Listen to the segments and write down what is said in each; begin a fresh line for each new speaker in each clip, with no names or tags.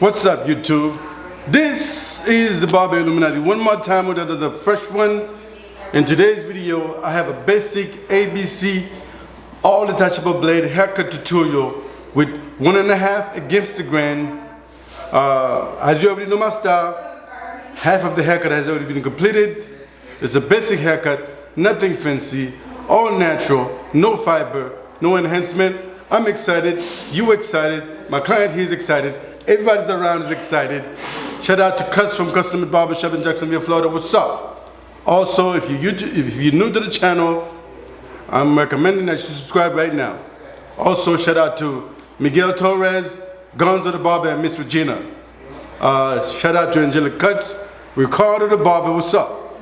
What's up, YouTube? This is the Barber Illuminati. One more time with another fresh one. In today's video, I have a basic ABC all detachable blade haircut tutorial with 1.5 against the grain. As you already know my style, half of the haircut has already been completed. It's a basic haircut, nothing fancy, all natural, no fiber, no enhancement. I'm excited, you excited, my client here is excited, everybody's around is excited. Shout out to Cuts from Custom Barbershop in Jacksonville, Florida. What's up? Also, if you're new to the channel, I'm recommending that you subscribe right now. Also, shout out to Miguel Torres, Gonzo the Barber, and Miss Regina. Shout out to Angelic Cuts, Ricardo the Barber. What's up?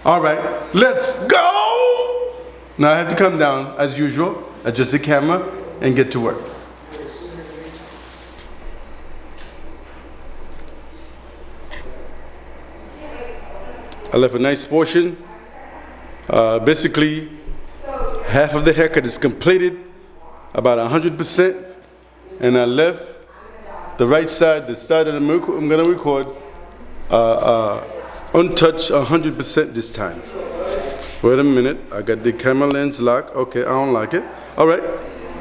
All right, let's go! Now I have to come down, as usual, adjust the camera, and get to work. I left a nice portion. Basically, half of the haircut is completed, about 100%, and I left the right side, the side that I'm going to record, untouched 100% this time. Wait a minute, I got the camera lens locked. Okay, I don't like it. All right,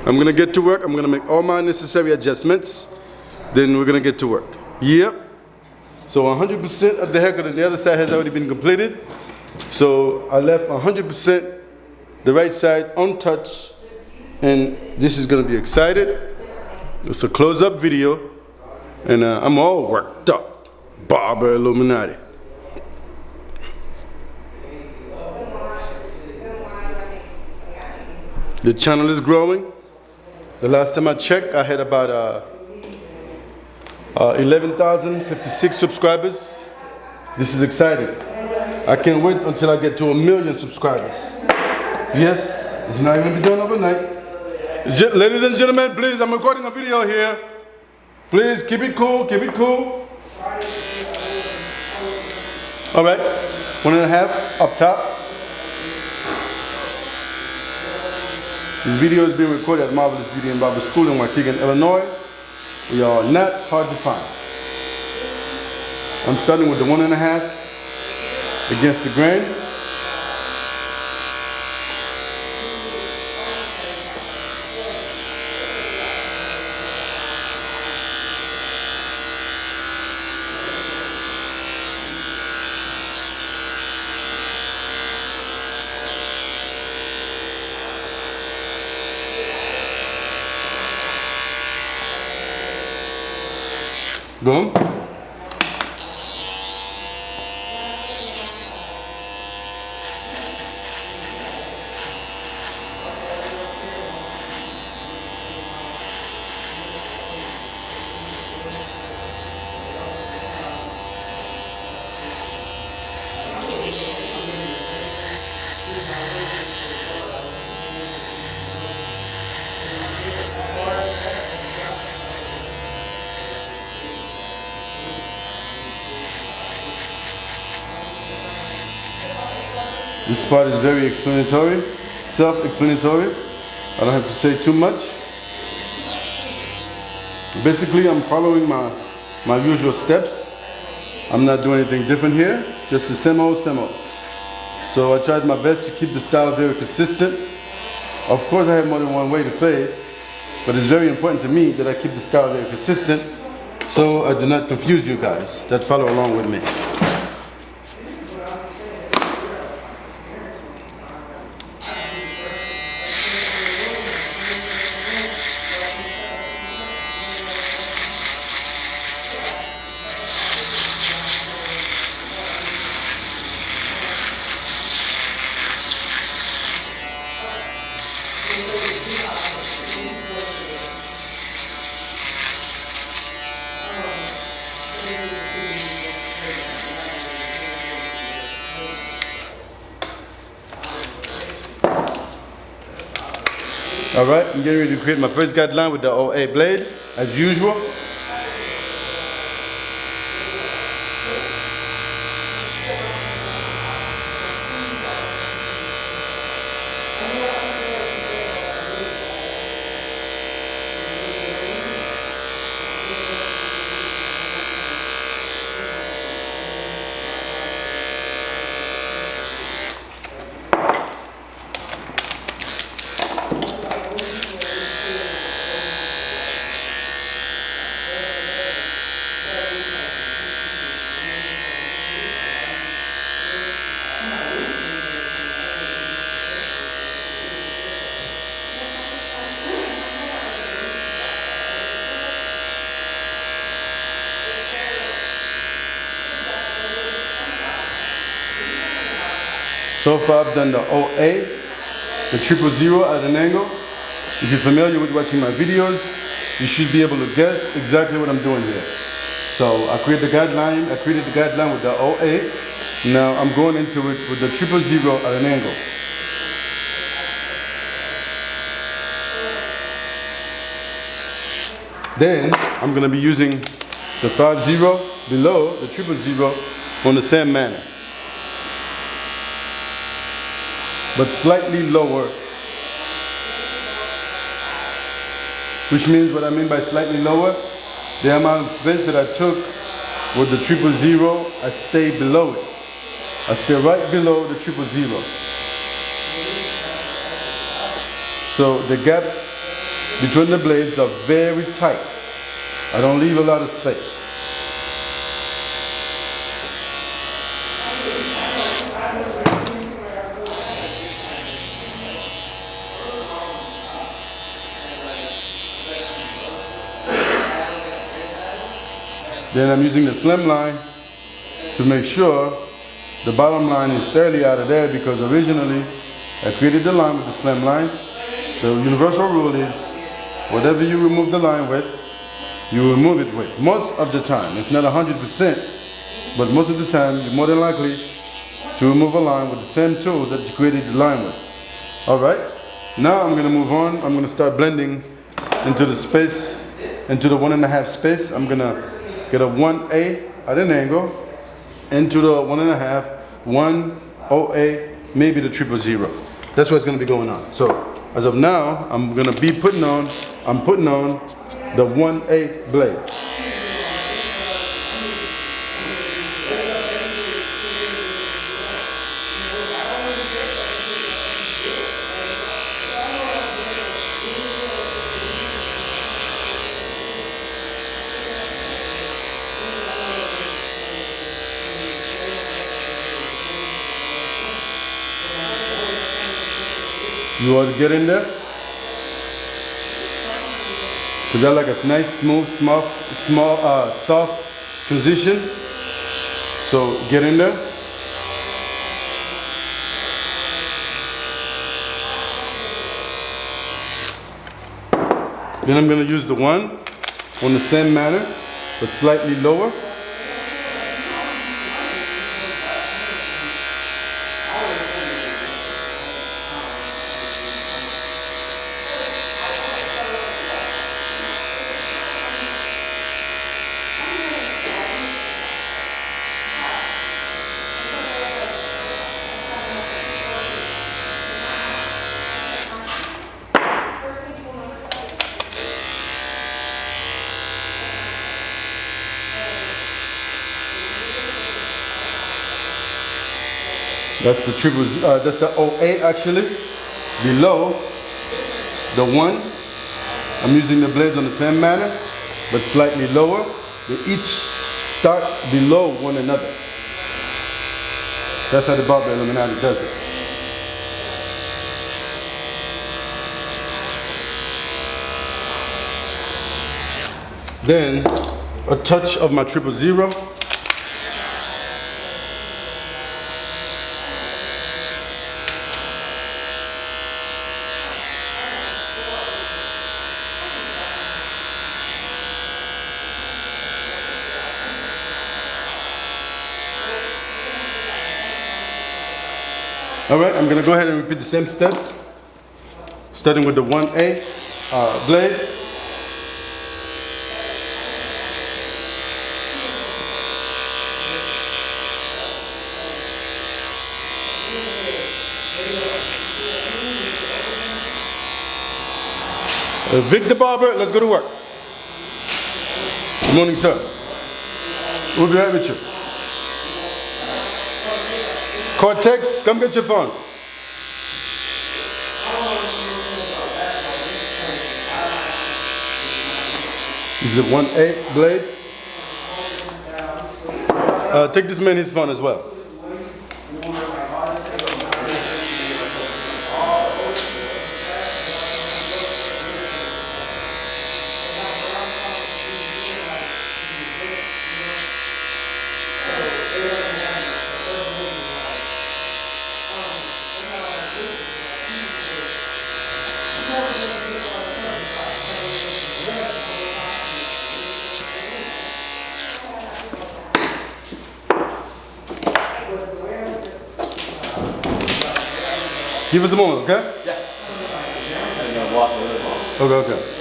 I'm going to get to work. I'm going to make all my necessary adjustments. Then we're going to get to work. Yep. So 100% of the haircut on the other side has already been completed. So I left 100% the right side untouched. And this is going to be excited. It's a close-up video. And I'm all worked up. Barber Illuminati. The channel is growing. The last time I checked, I had about 11,056 subscribers. This is exciting. I can't wait until I get to 1 million subscribers. Yes, it's not going to be done overnight. Ladies and gentlemen, please, I'm recording a video here. Please keep it cool, keep it cool. All right, 1.5 up top. This video is being recorded at Marvelous Beauty and Barber School in Waukegan, Illinois. We are not hard to find. I'm starting with the 1.5 against the grain. Boom. This part is very explanatory, self-explanatory. I don't have to say too much. Basically, I'm following my usual steps. I'm not doing anything different here, just the same old, same old. So I tried my best to keep the style very consistent. Of course, I have more than one way to fade, but it's very important to me that I keep the style very consistent so I do not confuse you guys that follow along with me. All right, I'm getting ready to create my first guideline with the OA blade, as usual. So far I've done the OA, the 000 at an angle. If you're familiar with watching my videos, you should be able to guess exactly what I'm doing here. So I created the guideline with the OA. Now I'm going into it with the 000 at an angle. Then I'm going to be using the 50 below the 000 on the same manner, but slightly lower. Which means, what I mean by slightly lower, the amount of space that I took with the 000, I stay below it. I stay right below the 000. So the gaps between the blades are very tight. I don't leave a lot of space. Then I'm using the slim line to make sure the bottom line is thoroughly out of there, because originally I created the line with the slim line. The universal rule is whatever you remove the line with, you remove it with. Most of the time, it's not 100%, but most of the time you're more than likely to remove a line with the same tool that you created the line with. Alright, now I'm going to move on. I'm going to start blending into the space, into the 1.5 space. I'm going to get a 1A at an angle into the 1.5, 1 OA, maybe the 000. That's what's going to be going on. So as of now, I'm going to be putting on the 1A blade. You want to get in there? So that like a nice, smooth, soft transition. So get in there. Then I'm going to use the one on the same manner, but slightly lower. That's the that's the OA actually. Below the one, I'm using the blades on the same manner, but slightly lower. They each start below one another. That's how the Barber Illuminati does it. Then a touch of my 000. Alright, I'm going to go ahead and repeat the same steps, starting with the 1A blade. Vic the Barber, let's go to work. Good morning, sir. We'll be right with you. Cortex, come get your phone. This is a 1A blade. Take this man his phone as well. Give us a moment, okay?
Yeah. I'm gonna walk a little bit.
Okay, okay.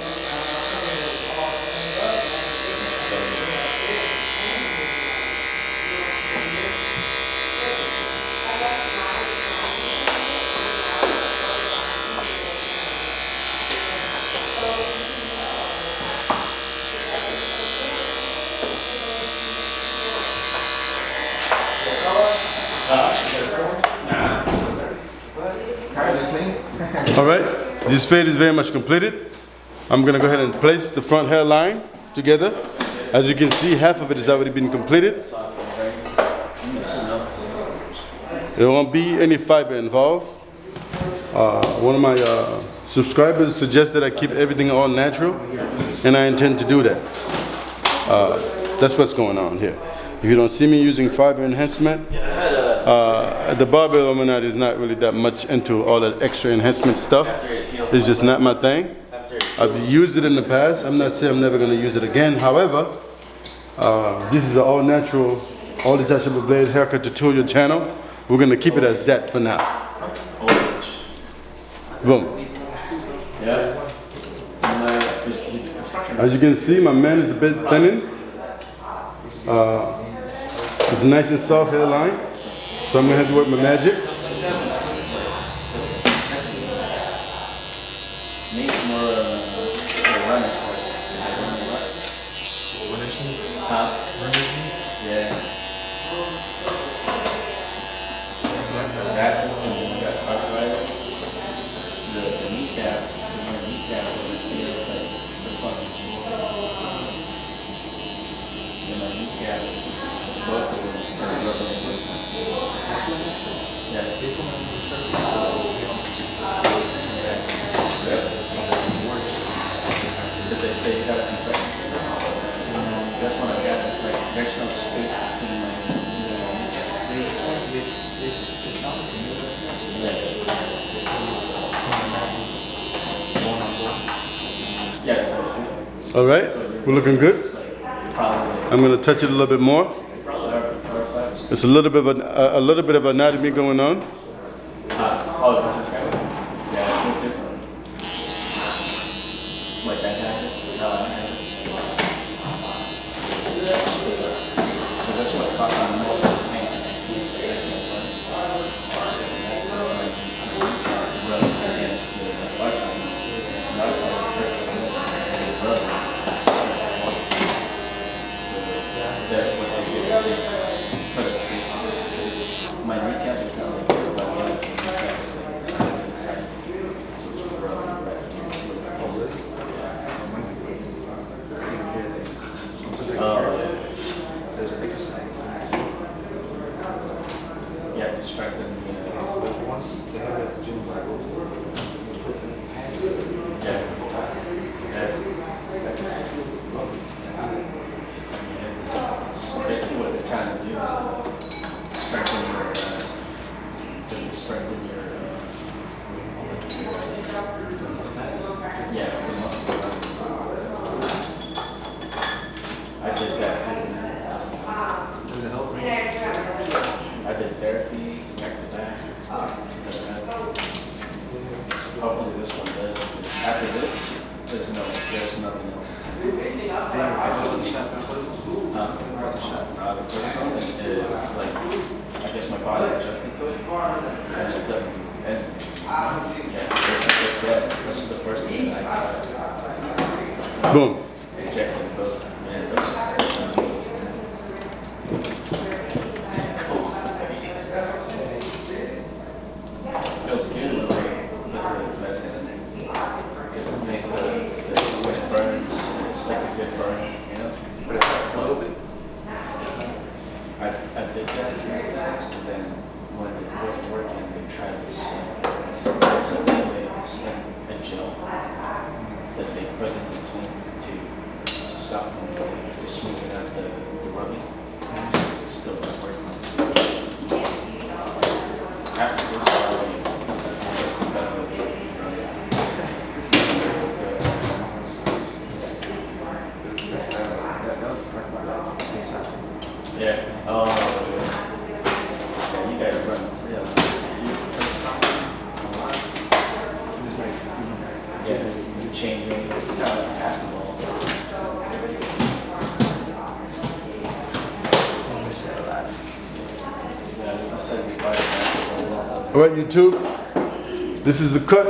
All right, this fade is very much completed. I'm gonna go ahead and place the front hairline together. As you can see, half of it has already been completed. There won't be any fiber involved. One of my subscribers suggested I keep everything all natural, and I intend to do that. That's what's going on here. If you don't see me using fiber enhancement, the Barber Illuminati is not really that much into all that extra enhancement stuff. It's just not my thing. I've used it in the past. I'm not saying I'm never going to use it again. However, this is an all natural, all detachable blade haircut tutorial channel. We're going to keep it as that for now. Boom. As you can see, my man is a bit thinning. It's a nice and soft hairline. So I'm going to have to work my magic.
Needs more running. Yeah. That arthritis, the kneecap, feels like the fucking and my kneecap, both of them are rubbing. Yeah. Did they say you got a concession? That's when I got it. Like, there's no space between my. Yeah.
All right, we're looking good. I'm going to touch it a little bit more. There's a little bit of anatomy going on.
Oh, that's okay. Yeah, me too. Like that happened. So this one's causing the most pain. Rub against the that's what they do. My kneecap is not like this, but my kneecap is like to the side. So it's rubbing right against the yeah, to strengthen the it's basically what they're trying to do is strengthen your just to strengthen your yeah, the muscle. I did that too. Does it help? I did therapy, neck to back. Hopefully this one does. After this, there's nothing else. The first one, like, I guess my body adjusted to it, and it doesn't. And yeah, this is the first thing that I
Boom.
injected both. Man, those feels good with the medicine in there. Because when it burns, it's like a good burn, you know? But it's like a little bit. I did that a few times, and then when it wasn't working, they tried this. There's a gel that they put in between to supplement, to smooth out the rubbing. Still not working. After this, just done with it. Yeah. Yeah, you guys run. Yeah.
Alright, YouTube, this is the cut.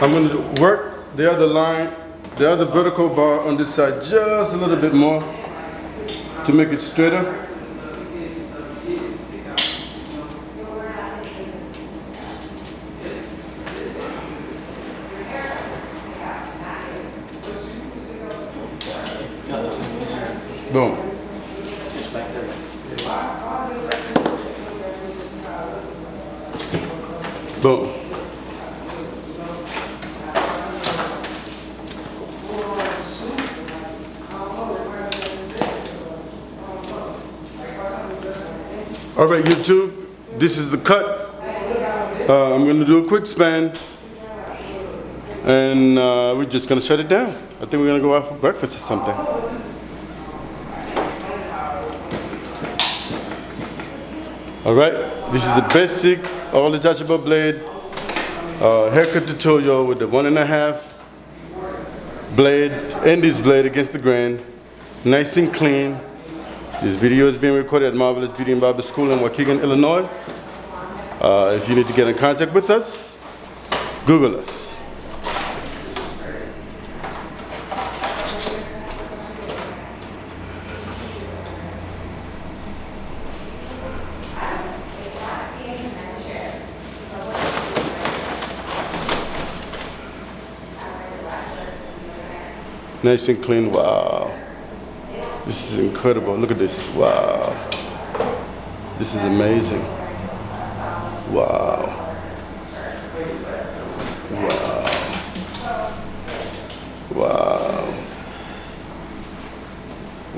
I'm going to work the other line, the other vertical bar on this side just a little bit more to make it straighter. Boom. Boom. All right, YouTube, this is the cut. I'm going to do a quick span, and we're just going to shut it down. I think we're going to go out for breakfast or something. All right, this is a basic all detachable blade haircut tutorial with the 1.5 blade and this blade against the grain, nice and clean. This video is being recorded at Marvelous Beauty and Barber School in Waukegan, Illinois. If you need to get in contact with us, Google us. Nice and clean. Wow. This is incredible. Look at this. Wow. This is amazing. Wow. Wow. Wow.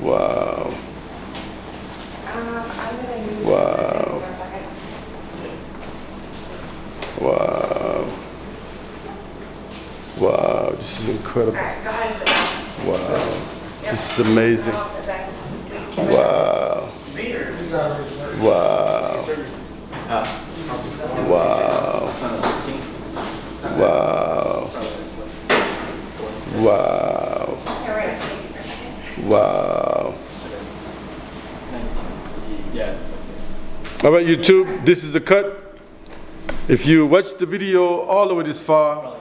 Wow. Wow. Wow. Wow. This is incredible. Wow. This is amazing. Wow. Wow. Wow. Wow. Wow. Wow. All right, YouTube, this is the cut. If you watched the video all the way this far,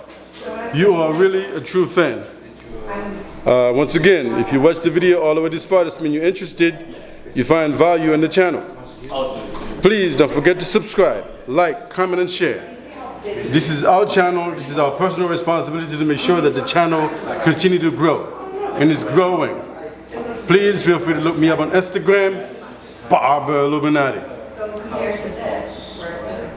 you are really a true fan. Once again, if you watch the video all the way this far, this means you're interested, you find value in the channel. Please don't forget to subscribe, like, comment, and share. This is our channel. This is our personal responsibility to make sure that the channel continue to grow, and it's growing. Please feel free to look me up on Instagram, Barber Illuminati.